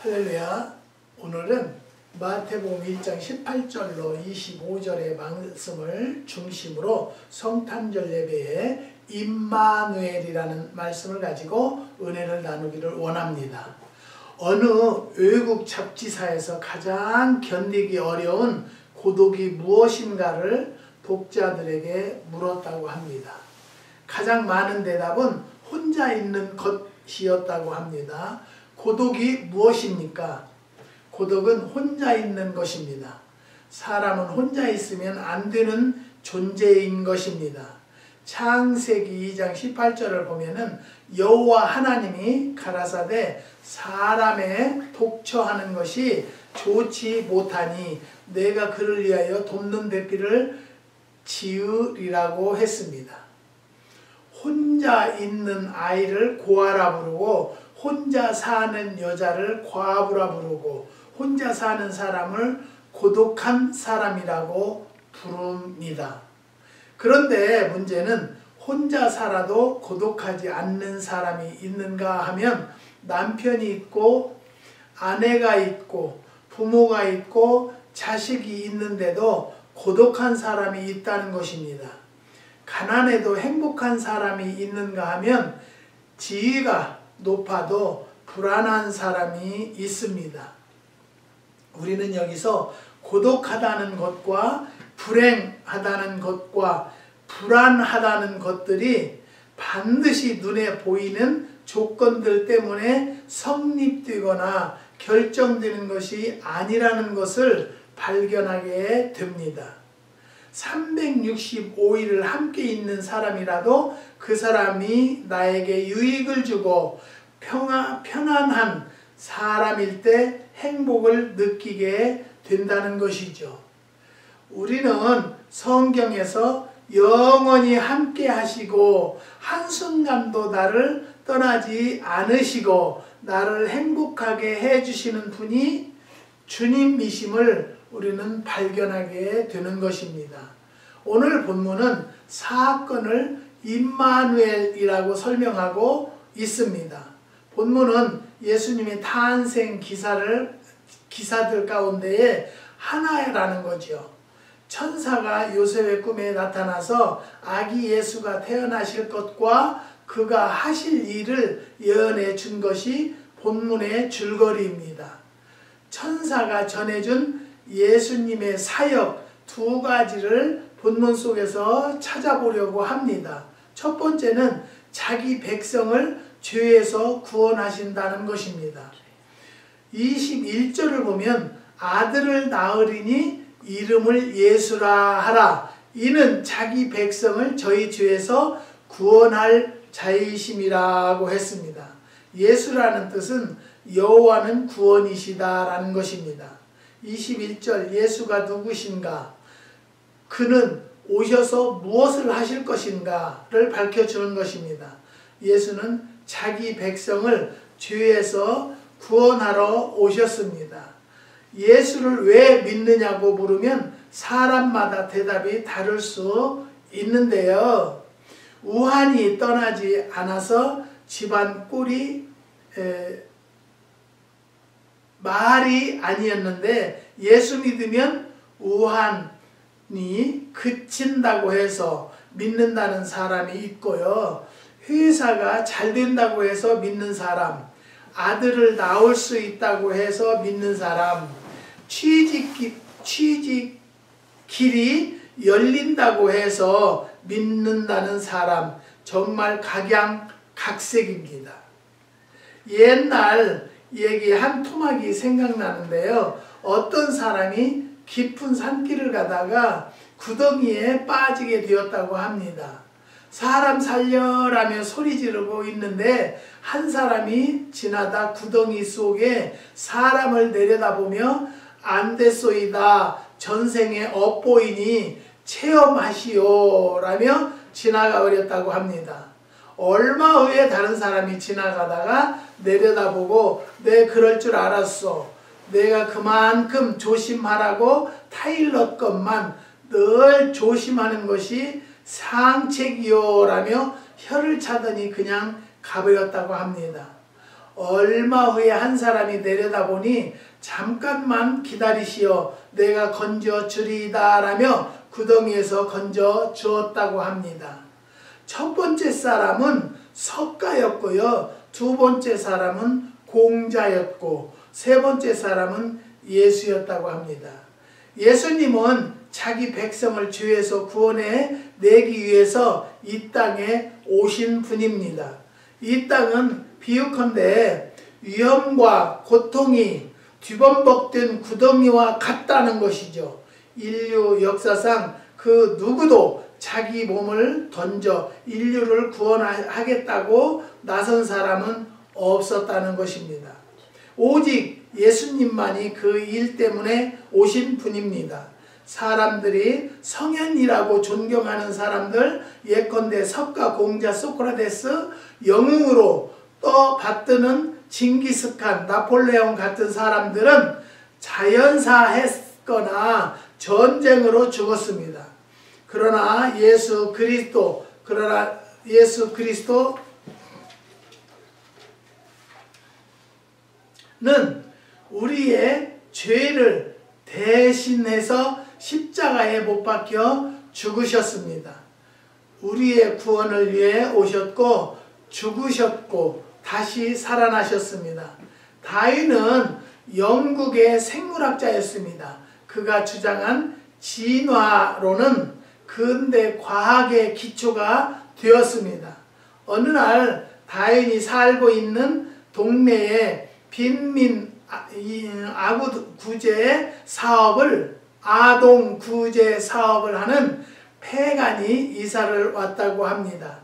할렐루야. 오늘은 마태복음 1장 18절로 25절의 말씀을 중심으로 성탄절 예배에 임마누엘이라는 말씀을 가지고 은혜를 나누기를 원합니다. 어느 외국 잡지사에서 가장 견디기 어려운 고독이 무엇인가를 독자들에게 물었다고 합니다. 가장 많은 대답은 혼자 있는 것이었다고 합니다. 고독이 무엇입니까? 고독은 혼자 있는 것입니다. 사람은 혼자 있으면 안 되는 존재인 것입니다. 창세기 2장 18절을 보면은 여호와 하나님이 가라사대 사람의 독처하는 것이 좋지 못하니 내가 그를 위하여 돕는 배필을 지으리라고 했습니다. 혼자 있는 아이를 고아라 부르고 혼자 사는 여자를 과부라 부르고 혼자 사는 사람을 고독한 사람이라고 부릅니다. 그런데 문제는 혼자 살아도 고독하지 않는 사람이 있는가 하면 남편이 있고 아내가 있고 부모가 있고 자식이 있는데도 고독한 사람이 있다는 것입니다. 가난해도 행복한 사람이 있는가 하면 지위가 높아도 불안한 사람이 있습니다. 우리는 여기서 고독하다는 것과 불행하다는 것과 불안하다는 것들이 반드시 눈에 보이는 조건들 때문에 성립되거나 결정되는 것이 아니라는 것을 발견하게 됩니다. 365일을 함께 있는 사람이라도 그 사람이 나에게 유익을 주고 편안한 사람일 때 행복을 느끼게 된다는 것이죠. 우리는 성경에서 영원히 함께 하시고 한순간도 나를 떠나지 않으시고 나를 행복하게 해주시는 분이 주님이심을 우리는 발견하게 되는 것입니다. 오늘 본문은 사건을 임마누엘이라고 설명하고 있습니다. 본문은 예수님의 탄생 기사들 가운데에 하나라는 거죠. 천사가 요셉의 꿈에 나타나서 아기 예수가 태어나실 것과 그가 하실 일을 예언해 준 것이 본문의 줄거리입니다. 천사가 전해준 예수님의 사역 두 가지를 본문 속에서 찾아보려고 합니다. 첫 번째는 자기 백성을 죄에서 구원하신다는 것입니다. 21절을 보면 아들을 낳으리니 이름을 예수라 하라. 이는 자기 백성을 저희 죄에서 구원할 자이심이라고 했습니다. 예수라는 뜻은 여호와는 구원이시다라는 것입니다. 21절 예수가 누구신가? 그는 오셔서 무엇을 하실 것인가를 밝혀주는 것입니다. 예수는 자기 백성을 죄에서 구원하러 오셨습니다. 예수를 왜 믿느냐고 물으면 사람마다 대답이 다를 수 있는데요. 우환이 떠나지 않아서 집안 꼴이 말이 아니었는데 예수 믿으면 우환이 그친다고 해서 믿는다는 사람이 있고요. 회사가 잘 된다고 해서 믿는 사람, 아들을 낳을 수 있다고 해서 믿는 사람, 취직길이 열린다고 해서 믿는다는 사람, 정말 각양각색입니다. 옛날 얘기 한 토막이 생각나는데요. 어떤 사람이 깊은 산길을 가다가 구덩이에 빠지게 되었다고 합니다. 사람 살려라며 소리 지르고 있는데 한 사람이 지나다 구덩이 속에 사람을 내려다보며 안 됐소이다. 전생에 엇보이니 체험하시오 라며 지나가 버렸다고 합니다. 얼마 후에 다른 사람이 지나가다가 내려다보고 내 그럴 줄 알았어. 내가 그만큼 조심하라고 타일렀 것만 늘 조심하는 것이 상책이요 라며 혀를 차더니 그냥 가버렸다고 합니다. 얼마 후에 한 사람이 내려다보니 잠깐만 기다리시오 내가 건져 주리이다 라며 구덩이에서 건져 주었다고 합니다. 첫 번째 사람은 석가였고요. 두 번째 사람은 공자였고 세 번째 사람은 예수였다고 합니다. 예수님은 자기 백성을 죄에서 구원해 내기 위해서 이 땅에 오신 분입니다. 이 땅은 비유컨대 위험과 고통이 뒤범벅된 구덩이와 같다는 것이죠. 인류 역사상 그 누구도 자기 몸을 던져 인류를 구원하겠다고 나선 사람은 없었다는 것입니다. 오직 예수님만이 그 일 때문에 오신 분입니다. 사람들이 성현이라고 존경하는 사람들, 예컨대 석가, 공자, 소크라테스, 영웅으로 떠받드는 징기스칸, 나폴레옹 같은 사람들은 자연사했거나 전쟁으로 죽었습니다. 그러나 예수 그리스도는 우리의 죄를 대신해서 십자가에 못 박혀 죽으셨습니다. 우리의 구원을 위해 오셨고 죽으셨고 다시 살아나셨습니다. 다윈은 영국의 생물학자였습니다. 그가 주장한 진화론은 근대 과학의 기초가 되었습니다. 어느 날 다윈이 살고 있는 동네에 빈민 아동 구제 사업을 하는 패간이 이사를 왔다고 합니다.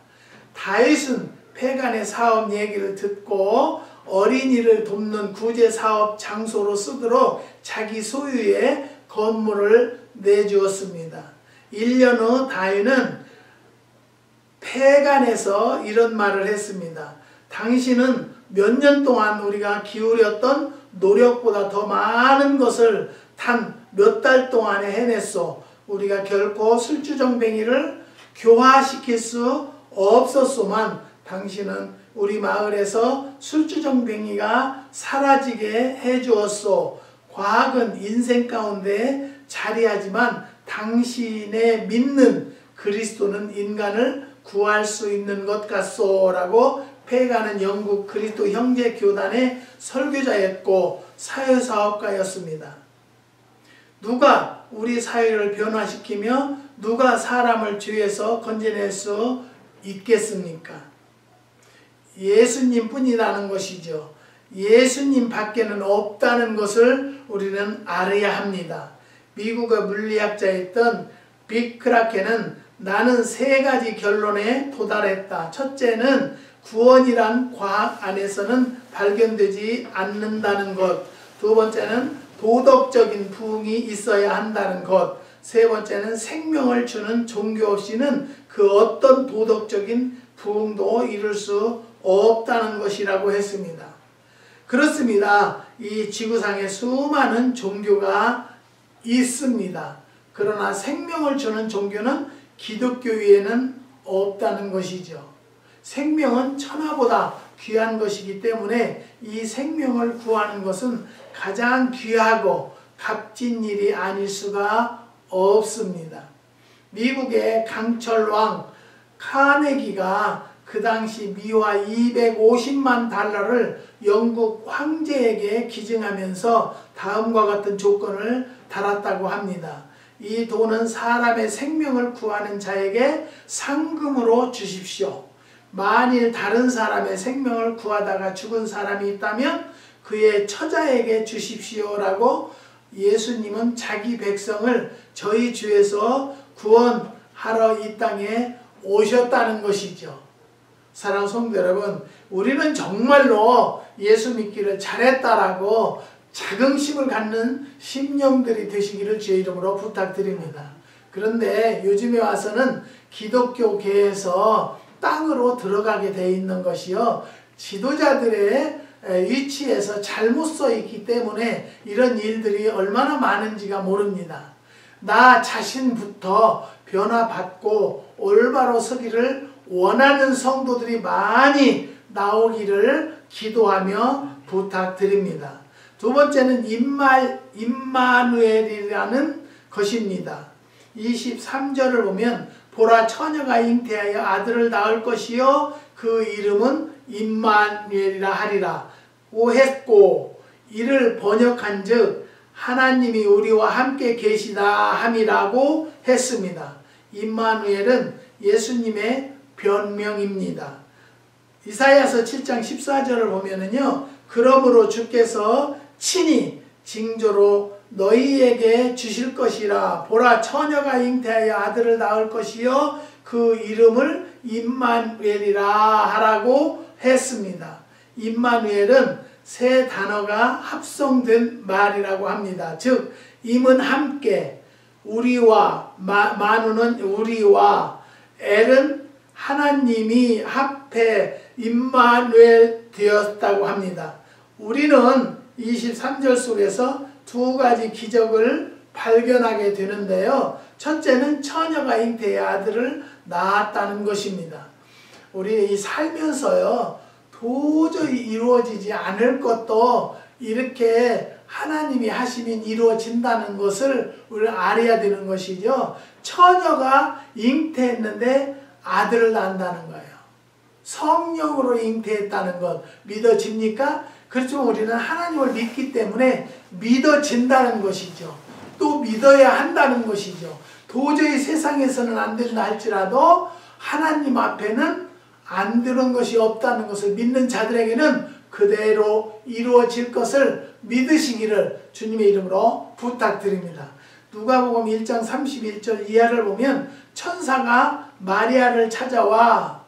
다윗은 패간의 사업 얘기를 듣고 어린이를 돕는 구제 사업 장소로 쓰도록 자기 소유의 건물을 내주었습니다. 1년 후 다윗은 패간에서 이런 말을 했습니다. 당신은 몇 년 동안 우리가 기울였던 노력보다 더 많은 것을 단 몇 달 동안에 해냈소. 우리가 결코 술주정뱅이를 교화시킬 수 없었소만 당신은 우리 마을에서 술주정뱅이가 사라지게 해주었소. 과학은 인생 가운데 자리하지만 당신의 믿는 그리스도는 인간을 구할 수 있는 것 같소 라고 패간은 영국 그리스도 형제교단의 설교자였고 사회사업가였습니다. 누가 우리 사회를 변화시키며 누가 사람을 죄에서 건져낼 수 있겠습니까? 예수님 뿐이라는 것이죠. 예수님 밖에는 없다는 것을 우리는 알아야 합니다. 미국의 물리학자였던 빅 크라켄은 나는 세 가지 결론에 도달했다. 첫째는 구원이란 과학 안에서는 발견되지 않는다는 것. 두 번째는 도덕적인 부흥이 있어야 한다는 것. 세 번째는 생명을 주는 종교 없이는 그 어떤 도덕적인 부흥도 이룰 수 없다는 것이라고 했습니다. 그렇습니다. 이 지구상에 수많은 종교가 있습니다. 그러나 생명을 주는 종교는 기독교 위에는 없다는 것이죠. 생명은 천하보다 귀한 것이기 때문에 이 생명을 구하는 것은 가장 귀하고 값진 일이 아닐 수가 없습니다. 미국의 강철왕 카네기가 그 당시 미화 250만 달러를 영국 황제에게 기증하면서 다음과 같은 조건을 달았다고 합니다. 이 돈은 사람의 생명을 구하는 자에게 상금으로 주십시오. 만일 다른 사람의 생명을 구하다가 죽은 사람이 있다면 그의 처자에게 주십시오라고 예수님은 자기 백성을 저희 죄에서 구원하러 이 땅에 오셨다는 것이죠. 사랑하는 성도 여러분, 우리는 정말로 예수 믿기를 잘했다라고 자긍심을 갖는 심령들이 되시기를 주의 이름으로 부탁드립니다. 그런데 요즘에 와서는 기독교계에서 땅으로 들어가게 돼 있는 것이요, 지도자들의 위치에서 잘못 서 있기 때문에 이런 일들이 얼마나 많은지가 모릅니다. 나 자신부터 변화받고 올바로 서기를 원하는 성도들이 많이 나오기를 기도하며 부탁드립니다. 두 번째는 임마누엘이라는 것입니다. 23절을 보면 보라 처녀가 잉태하여 아들을 낳을 것이요 그 이름은 임마누엘이라 하리라 고 했고 이를 번역한즉 하나님이 우리와 함께 계시다 함이라고 했습니다. 임마누엘은 예수님의 변명입니다. 이사야서 7장 14절을 보면은요. 그러므로 주께서 친히 징조로 너희에게 주실 것이라 보라 처녀가 잉태하여 아들을 낳을 것이요 그 이름을 임마누엘이라 하라고 했습니다. 임마누엘은 세 단어가 합성된 말이라고 합니다. 즉 임은 함께 우리와 마누는 우리와 엘은 하나님이 합해 임마누엘 되었다고 합니다. 우리는 23절 속에서 두 가지 기적을 발견하게 되는데요. 첫째는 처녀가 잉태의 아들을 낳았다는 것입니다. 우리 살면서요. 도저히 이루어지지 않을 것도 이렇게 하나님이 하시면 이루어진다는 것을 우리가 알아야 되는 것이죠. 처녀가 잉태했는데 아들을 낳는다는 거예요. 성령으로 잉태했다는 것 믿어집니까? 그렇지만 우리는 하나님을 믿기 때문에 믿어진다는 것이죠. 또 믿어야 한다는 것이죠. 도저히 세상에서는 안 된다 할지라도 하나님 앞에는 안 되는 것이 없다는 것을 믿는 자들에게는 그대로 이루어질 것을 믿으시기를 주님의 이름으로 부탁드립니다. 누가복음 1장 31절 이하를 보면 천사가 마리아를 찾아와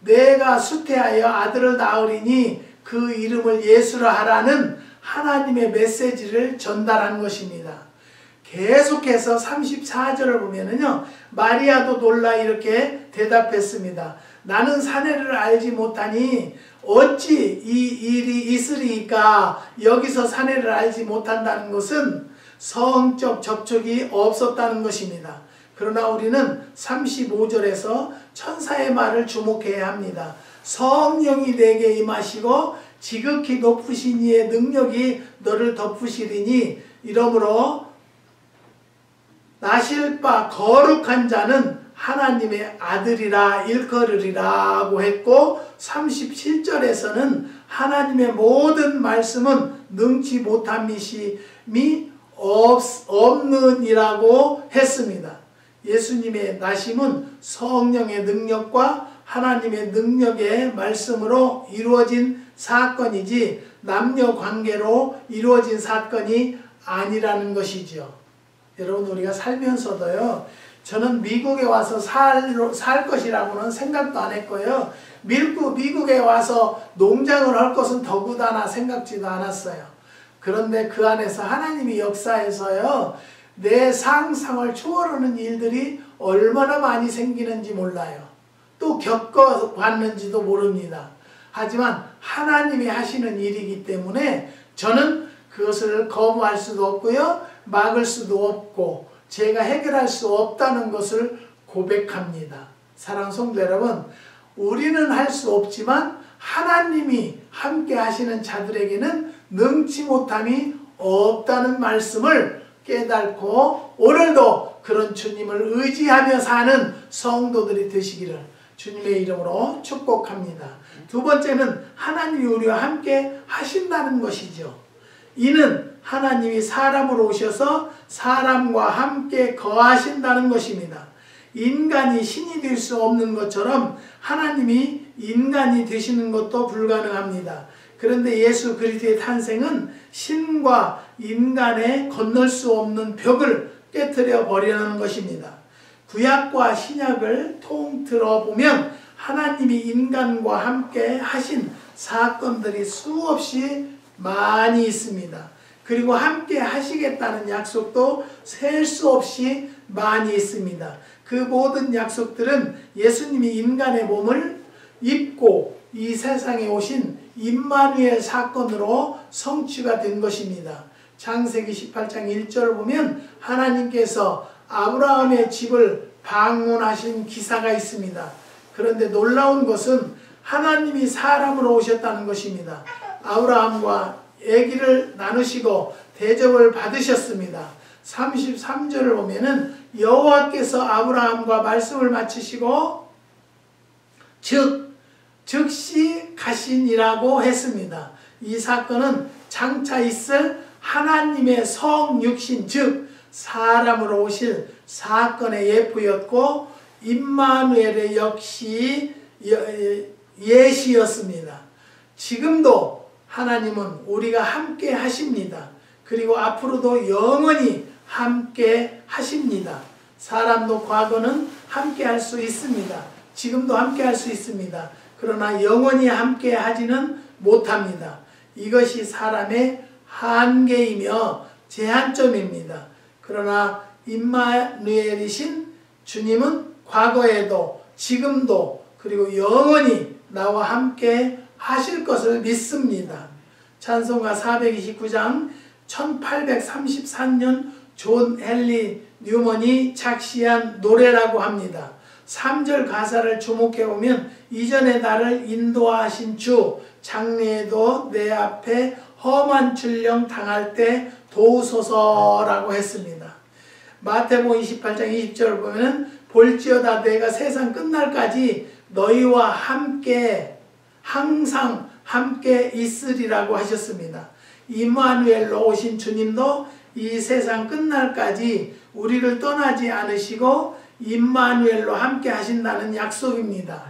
내가 수태하여 아들을 낳으리니 그 이름을 예수라 하라는 하나님의 메시지를 전달한 것입니다. 계속해서 34절을 보면은요. 마리아도 놀라 이렇게 대답했습니다. 나는 사내를 알지 못하니 어찌 이 일이 있으리까? 여기서 사내를 알지 못한다는 것은 성적 접촉이 없었다는 것입니다. 그러나 우리는 35절에서 천사의 말을 주목해야 합니다. 성령이 내게 임하시고 지극히 높으신 이의 능력이 너를 덮으시리니 이러므로 나실 바 거룩한 자는 하나님의 아들이라 일컬으리라고 했고 37절에서는 하나님의 모든 말씀은 능치 못함이심이 없는이라고 했습니다. 예수님의 나심은 성령의 능력과 하나님의 능력의 말씀으로 이루어진 사건이지 남녀 관계로 이루어진 사건이 아니라는 것이죠. 여러분 우리가 살면서도요. 저는 미국에 와서 살 것이라고는 생각도 안 했고요. 미국에 와서 농장을 할 것은 더구나 생각지도 않았어요. 그런데 그 안에서 하나님이 역사에서요. 내 상상을 초월하는 일들이 얼마나 많이 생기는지 몰라요. 또 겪어봤는지도 모릅니다. 하지만 하나님이 하시는 일이기 때문에 저는 그것을 거부할 수도 없고요. 막을 수도 없고 제가 해결할 수 없다는 것을 고백합니다. 사랑하는 성도 여러분, 우리는 할 수 없지만 하나님이 함께 하시는 자들에게는 능치 못함이 없다는 말씀을 깨닫고 오늘도 그런 주님을 의지하며 사는 성도들이 되시기를 주님의 이름으로 축복합니다. 두 번째는 하나님이 우리와 함께 하신다는 것이죠. 이는 하나님이 사람으로 오셔서 사람과 함께 거하신다는 것입니다. 인간이 신이 될 수 없는 것처럼 하나님이 인간이 되시는 것도 불가능합니다. 그런데 예수 그리스도의 탄생은 신과 인간의 건널 수 없는 벽을 깨트려 버리는 것입니다. 구약과 신약을 통틀어 보면 하나님이 인간과 함께 하신 사건들이 수없이 많이 있습니다. 그리고 함께 하시겠다는 약속도 셀 수 없이 많이 있습니다. 그 모든 약속들은 예수님이 인간의 몸을 입고 이 세상에 오신 임마누엘 사건으로 성취가 된 것입니다. 창세기 18장 1절을 보면 하나님께서 아브라함의 집을 방문하신 기사가 있습니다. 그런데 놀라운 것은 하나님이 사람으로 오셨다는 것입니다. 아브라함과 얘기를 나누시고 대접을 받으셨습니다. 33절을 보면은 여호와께서 아브라함과 말씀을 마치시고 즉시 가시니라고 했습니다. 이 사건은 장차 있을 하나님의 성육신 즉 사람으로 오실 사건의 예표였고 임마누엘의 역시 예시였습니다. 지금도 하나님은 우리가 함께 하십니다. 그리고 앞으로도 영원히 함께 하십니다. 사람도 과거는 함께 할 수 있습니다. 지금도 함께 할 수 있습니다. 그러나 영원히 함께 하지는 못합니다. 이것이 사람의 한계이며 제한점입니다. 그러나 임마누엘이신 주님은 과거에도 지금도 그리고 영원히 나와 함께 하실 것을 믿습니다. 찬송가 429장 1833년 존 헨리 뉴먼이 작시한 노래라고 합니다. 3절 가사를 주목해보면 이전에 나를 인도하신 주 장래에도 내 앞에 험한 출령 당할 때 도우소서라고 했습니다. 마태복음 28장 20절을 보면 볼지어다 내가 세상 끝날까지 너희와 함께 항상 함께 있으리라고 하셨습니다. 임마누엘로 오신 주님도 이 세상 끝날까지 우리를 떠나지 않으시고 임마누엘로 함께 하신다는 약속입니다.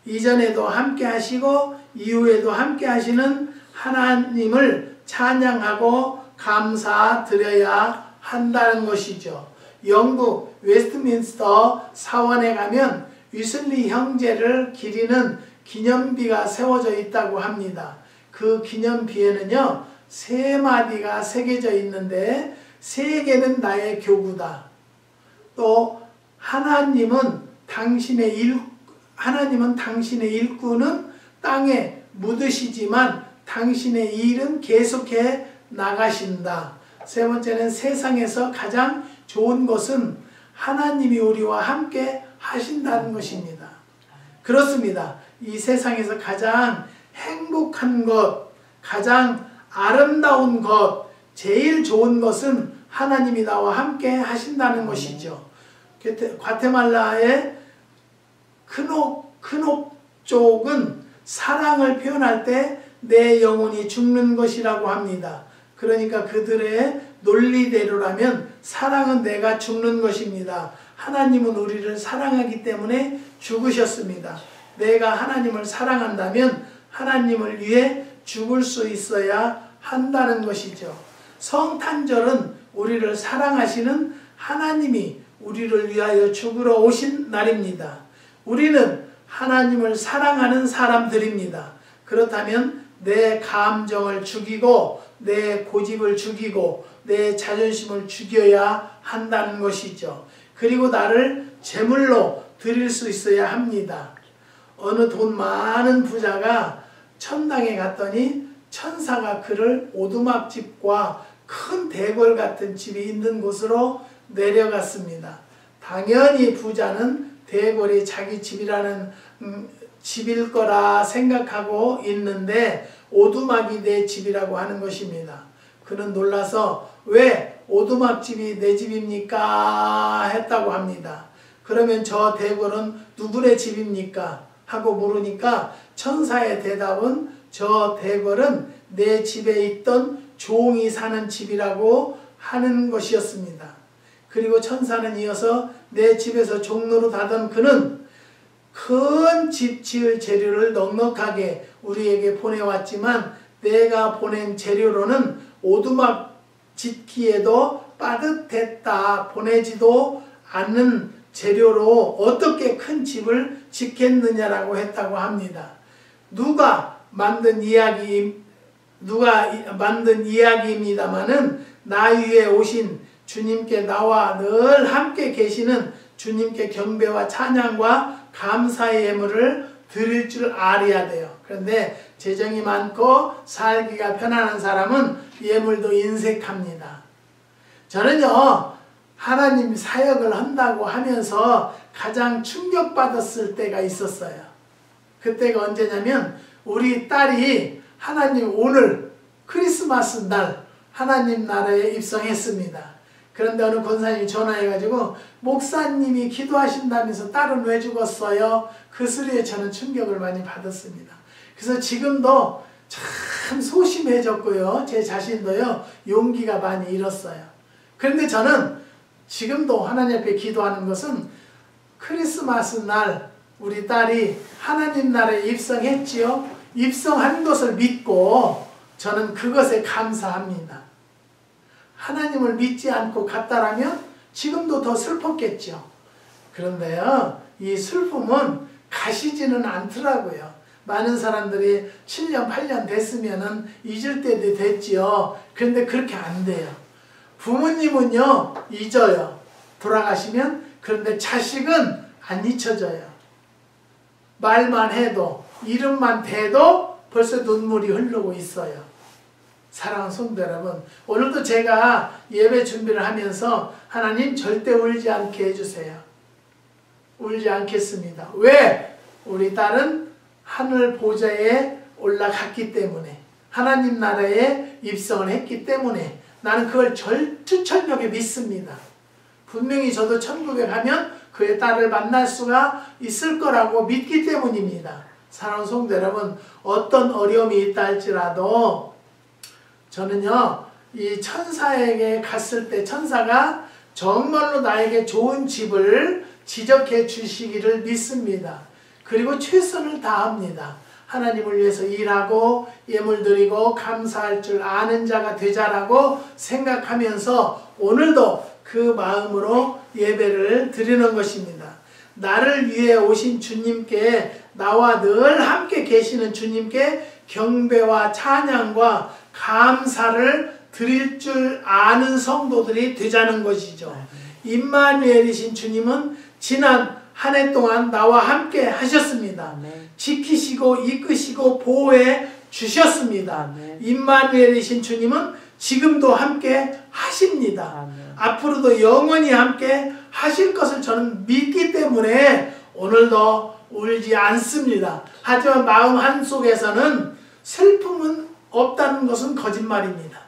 이전에도 함께 하시고 이후에도 함께 하시는 하나님을 찬양하고 감사드려야 한다는 것이죠. 영국 웨스트민스터 사원에 가면 위슬리 형제를 기리는 기념비가 세워져 있다고 합니다. 그 기념비에는요 3마디가 새겨져 있는데 세계는 나의 교구다. 또 하나님은 당신의 일꾼은 땅에 묻으시지만 당신의 일은 계속해 나가신다. 세 번째는 세상에서 가장 좋은 것은 하나님이 우리와 함께 하신다는 것입니다. 그렇습니다. 이 세상에서 가장 행복한 것, 가장 아름다운 것, 제일 좋은 것은 하나님이 나와 함께 하신다는 것이죠. 과테말라의 크녹족은 사랑을 표현할 때 내 영혼이 죽는 것이라고 합니다. 그러니까 그들의 논리대로라면 사랑은 내가 죽는 것입니다. 하나님은 우리를 사랑하기 때문에 죽으셨습니다. 내가 하나님을 사랑한다면 하나님을 위해 죽을 수 있어야 한다는 것이죠. 성탄절은 우리를 사랑하시는 하나님이 우리를 위하여 죽으러 오신 날입니다. 우리는 하나님을 사랑하는 사람들입니다. 그렇다면 내 감정을 죽이고 내 고집을 죽이고 내 자존심을 죽여야 한다는 것이죠. 그리고 나를 제물로 드릴 수 있어야 합니다. 어느 돈 많은 부자가 천당에 갔더니 천사가 그를 오두막집과 큰 대궐 같은 집이 있는 곳으로 내려갔습니다. 당연히 부자는 대궐이 자기 집이라는 집일 거라 생각하고 있는데 오두막이 내 집이라고 하는 것입니다. 그는 놀라서 왜 오두막집이 내 집입니까? 했다고 합니다. 그러면 저 대궐은 누구의 집입니까? 하고 물으니까 천사의 대답은 저 대궐은 내 집에 있던 종이 사는 집이라고 하는 것이었습니다. 그리고 천사는 이어서 내 집에서 종로로 하던 그는 큰 집 지을 재료를 넉넉하게 우리에게 보내왔지만 내가 보낸 재료로는 오두막 짓기에도 빠듯했다. 보내지도 않는 재료로 어떻게 큰 집을 짓겠느냐라고 했다고 합니다. 누가 만든 이야기입니다마는 나 위에 오신 주님께 나와 늘 함께 계시는 주님께 경배와 찬양과 감사의 예물을 드릴 줄 알아야 돼요. 그런데 재정이 많고 살기가 편안한 사람은 예물도 인색합니다. 저는요 하나님 사역을 한다고 하면서 가장 충격받았을 때가 있었어요. 그때가 언제냐면 우리 딸이 하나님 오늘 크리스마스 날 하나님 나라에 입성했습니다. 그런데 어느 권사님이 전화해가지고 목사님이 기도하신다면서 딸은 왜 죽었어요? 그 소리에 저는 충격을 많이 받았습니다. 그래서 지금도 참 소심해졌고요. 제 자신도요. 용기가 많이 잃었어요. 그런데 저는 지금도 하나님 앞에 기도하는 것은 크리스마스 날 우리 딸이 하나님 나라에 입성했지요. 입성한 것을 믿고 저는 그것에 감사합니다. 하나님을 믿지 않고 갔다라면 지금도 더 슬펐겠죠. 그런데요, 이 슬픔은 가시지는 않더라고요. 많은 사람들이 7년, 8년 됐으면은 잊을 때도 됐지요. 그런데 그렇게 안 돼요. 부모님은요, 잊어요. 돌아가시면. 그런데 자식은 안 잊혀져요. 말만 해도, 이름만 대도 벌써 눈물이 흐르고 있어요. 사랑하는 성도 여러분, 오늘도 제가 예배 준비를 하면서 하나님 절대 울지 않게 해주세요. 울지 않겠습니다. 왜? 우리 딸은 하늘 보좌에 올라갔기 때문에, 하나님 나라에 입성을 했기 때문에 나는 그걸 절투철벽에 믿습니다. 분명히 저도 천국에 가면 그의 딸을 만날 수가 있을 거라고 믿기 때문입니다. 사랑하는 성도 여러분, 어떤 어려움이 있다 할지라도 저는요, 이 천사에게 갔을 때 천사가 정말로 나에게 좋은 집을 지적해 주시기를 믿습니다. 그리고 최선을 다합니다. 하나님을 위해서 일하고 예물 드리고 감사할 줄 아는 자가 되자라고 생각하면서 오늘도 그 마음으로 예배를 드리는 것입니다. 나를 위해 오신 주님께, 나와 늘 함께 계시는 주님께 경배와 찬양과 감사를 드릴 줄 아는 성도들이 되자는 것이죠. 임마누엘이신 주님은 지난 한 해 동안 나와 함께 하셨습니다. 지키시고 이끄시고 보호해 주셨습니다. 임마누엘이신 주님은 지금도 함께 하십니다. 앞으로도 영원히 함께 하실 것을 저는 믿기 때문에 오늘도 울지 않습니다. 하지만 마음 한속에서는 슬픔은 없다는 것은 거짓말입니다.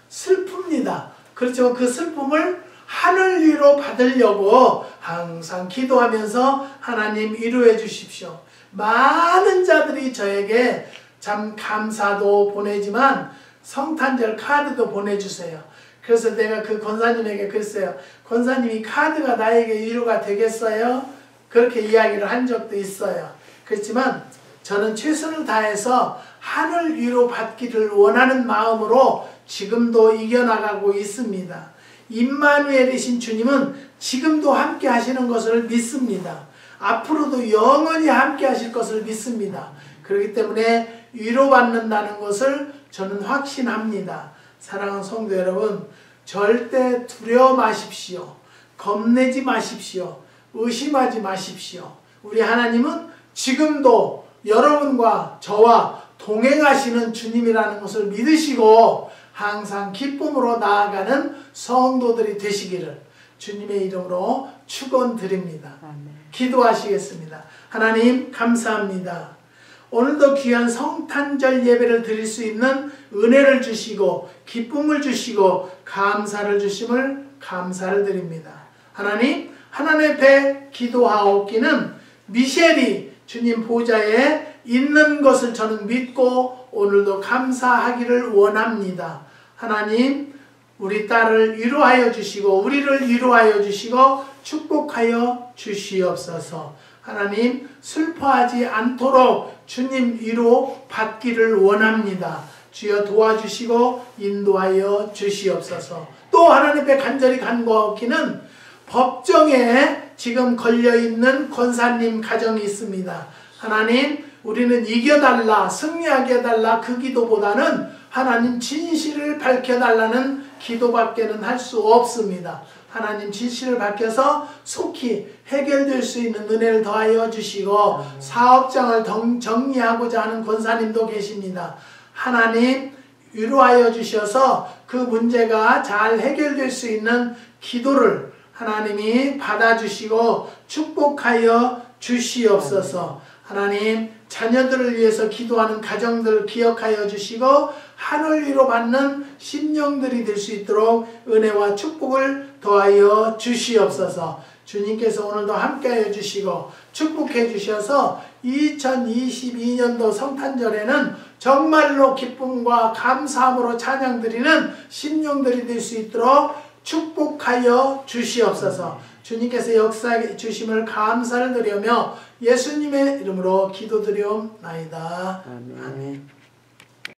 슬픕니다. 그렇지만 그 슬픔을 하늘 위로 받으려고 항상 기도하면서 하나님 위로해 주십시오. 많은 자들이 저에게 참 감사도 보내지만 성탄절 카드도 보내주세요. 그래서 내가 그 권사님에게 그랬어요. 권사님이 카드가 나에게 위로가 되겠어요? 그렇게 이야기를 한 적도 있어요. 그렇지만 저는 최선을 다해서 하늘 위로 받기를 원하는 마음으로 지금도 이겨나가고 있습니다. 임마누엘이신 주님은 지금도 함께 하시는 것을 믿습니다. 앞으로도 영원히 함께 하실 것을 믿습니다. 그렇기 때문에 위로받는다는 것을 저는 확신합니다. 사랑하는 성도 여러분, 절대 두려워 마십시오. 겁내지 마십시오. 의심하지 마십시오. 우리 하나님은 지금도 여러분과 저와 동행하시는 주님이라는 것을 믿으시고 항상 기쁨으로 나아가는 성도들이 되시기를 주님의 이름으로 축원드립니다. 기도하시겠습니다. 하나님 감사합니다. 오늘도 귀한 성탄절 예배를 드릴 수 있는 은혜를 주시고 기쁨을 주시고 감사를 주심을 감사를 드립니다. 하나님 앞에 기도하옵기는 미셸이 주님 보좌에 있는 것을 저는 믿고 오늘도 감사하기를 원합니다. 하나님, 우리 딸을 위로하여 주시고 우리를 위로하여 주시고 축복하여 주시옵소서. 하나님, 슬퍼하지 않도록 주님 위로 받기를 원합니다. 주여 도와주시고 인도하여 주시옵소서. 또 하나님 앞에 간절히 간구하기는 법정에 지금 걸려있는 권사님 가정이 있습니다. 하나님, 우리는 이겨달라, 승리하게 해달라 그 기도보다는 하나님 진실을 밝혀달라는 기도밖에는 할 수 없습니다. 하나님 진실을 밝혀서 속히 해결될 수 있는 은혜를 더하여 주시고 사업장을 정리하고자 하는 권사님도 계십니다. 하나님 위로하여 주셔서 그 문제가 잘 해결될 수 있는 기도를 하나님이 받아주시고 축복하여 주시옵소서. 하나님 자녀들을 위해서 기도하는 가정들을 기억하여 주시고 하늘 위로 받는 심령들이 될 수 있도록 은혜와 축복을 더하여 주시옵소서. 주님께서 오늘도 함께하여 주시고 축복해 주셔서 2022년도 성탄절에는 정말로 기쁨과 감사함으로 찬양드리는 심령들이 될 수 있도록 축복하여 주시옵소서. 주님께서 역사해 주심을 감사를 드리며 예수님의 이름으로 기도드리옵나이다. 아멘. 아멘.